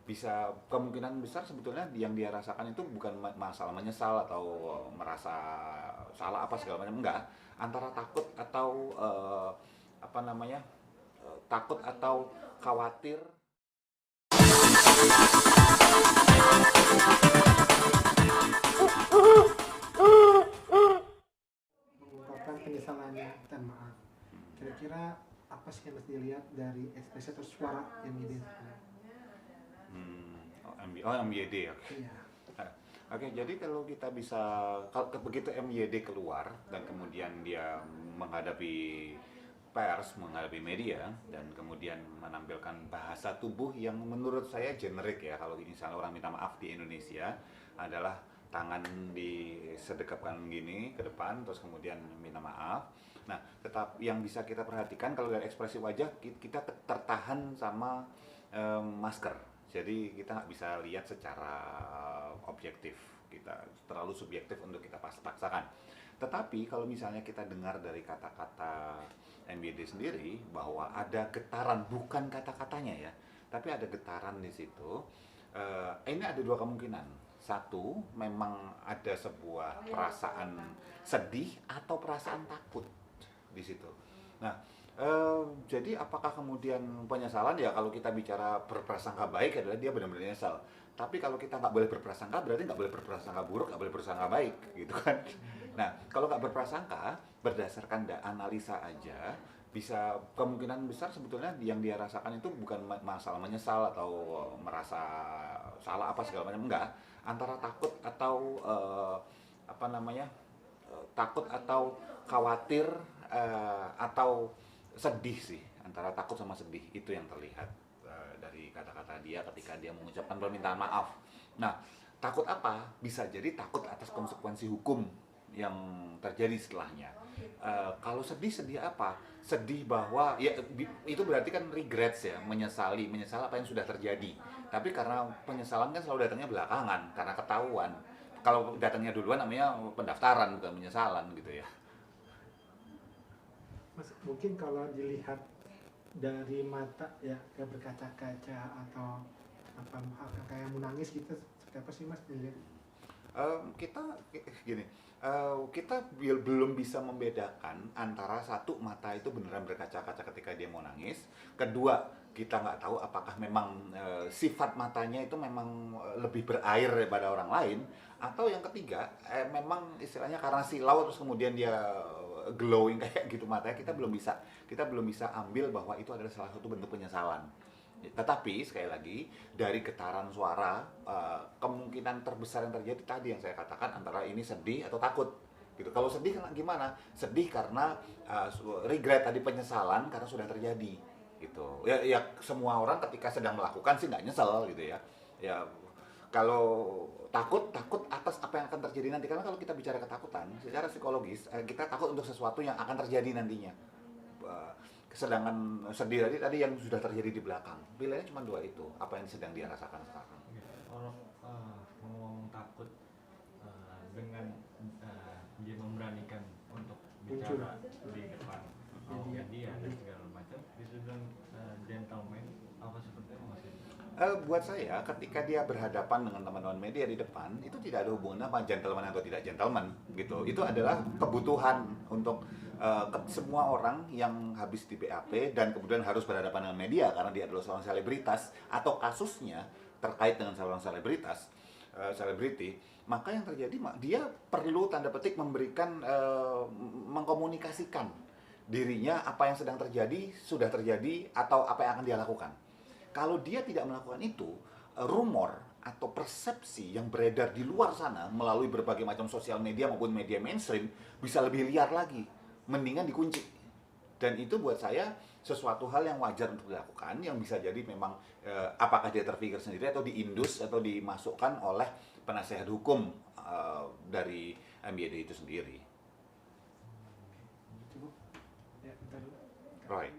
bisa kemungkinan besar sebetulnya yang dia rasakan itu bukan masalah menyesal atau merasa salah apa segala macam, enggak, antara takut atau apa namanya, takut atau khawatir. Mengungkapkan penyesalannya dan maaf. Kira-kira apa sih yang harus dilihat dari ekspresi atau suara MYD? MYD ya. Iya. Oke, jadi kalau kita bisa, kalau begitu MYD keluar dan kemudian dia menghadapi pers, menghadapi media, dan kemudian menampilkan bahasa tubuh yang menurut saya generik ya, kalau misalnya orang minta maaf di Indonesia, adalah tangan disedekapkan gini ke depan, terus kemudian minta maaf. Nah, tetap yang bisa kita perhatikan kalau dari ekspresi wajah, kita tertahan sama masker. Jadi kita nggak bisa lihat secara objektif, kita terlalu subjektif untuk kita paksakan. Tetapi kalau misalnya kita dengar dari kata-kata MYD sendiri bahwa ada getaran, bukan kata-katanya ya, tapi ada getaran di situ. Ini ada dua kemungkinan. Satu, memang ada sebuah perasaan sedih atau perasaan takut di situ. Nah, jadi apakah kemudian penyesalan, ya kalau kita bicara berprasangka baik adalah dia benar-benar nyesal. Tapi kalau kita nggak boleh berprasangka, berarti nggak boleh berprasangka buruk, nggak boleh berprasangka baik, gitu kan? Nah, kalau nggak berprasangka, berdasarkan analisa aja, bisa kemungkinan besar sebetulnya yang dia rasakan itu bukan masalah menyesal atau merasa salah apa segala macam, enggak. Antara takut atau apa namanya, takut atau khawatir, atau sedih sih, antara takut sama sedih itu yang terlihat dari kata-kata dia ketika dia mengucapkan permintaan maaf. Nah, takut apa? Bisa jadi takut atas konsekuensi hukum yang terjadi setelahnya. Kalau sedih apa? Sedih bahwa ya itu berarti kan regrets ya, menyesal apa yang sudah terjadi. Tapi karena penyesalan kan selalu datangnya belakangan karena ketahuan. Kalau datangnya duluan namanya pendaftaran, bukan penyesalan gitu ya. Mas, mungkin kalau dilihat dari mata ya, kayak berkaca-kaca atau apa kayak menangis gitu, seperti apa sih Mas melihat? Kita gini, kita belum bisa membedakan antara satu, mata itu beneran berkaca-kaca ketika dia mau nangis. Kedua, kita nggak tahu apakah memang sifat matanya itu memang lebih berair daripada orang lain, atau yang ketiga memang istilahnya karena silau terus kemudian dia glowing kayak gitu matanya. Kita belum bisa ambil bahwa itu adalah salah satu bentuk penyesalan. Tetapi sekali lagi, dari getaran suara, kemungkinan terbesar yang terjadi tadi yang saya katakan antara ini sedih atau takut gitu. Kalau sedih gimana? Sedih karena regret tadi, penyesalan karena sudah terjadi gitu. Ya semua orang ketika sedang melakukan sih nggak nyesel gitu ya. Ya kalau takut atas apa yang akan terjadi nanti, karena kalau kita bicara ketakutan secara psikologis, kita takut untuk sesuatu yang akan terjadi nantinya. Eh, Sedangkan sedih tadi yang sudah terjadi di belakang. Pilihannya cuma dua itu, apa yang sedang dia rasakan sekarang. Orang ngomong takut dengan dia memberanikan untuk bicara di depan media dan segala macam, itu bilang gentleman apa seperti itu Mas? Buat saya, ketika dia berhadapan dengan teman-teman media di depan, itu tidak ada hubungan apa gentleman atau tidak gentleman gitu. Itu adalah kebutuhan untuk semua orang yang habis di BAP dan kemudian harus berhadapan dengan media karena dia adalah seorang selebritas atau kasusnya terkait dengan seorang selebritas, selebriti. Maka yang terjadi, dia perlu tanda petik memberikan, mengkomunikasikan dirinya, apa yang sedang terjadi, sudah terjadi, atau apa yang akan dia lakukan. Kalau dia tidak melakukan itu, rumor atau persepsi yang beredar di luar sana melalui berbagai macam sosial media maupun media mainstream bisa lebih liar lagi. Mendingan dikunci. Dan itu buat saya sesuatu hal yang wajar untuk dilakukan, yang bisa jadi memang apakah dia terpikir sendiri atau diindus atau dimasukkan oleh penasehat hukum dari MYD itu sendiri. Ya, bentar. Roy.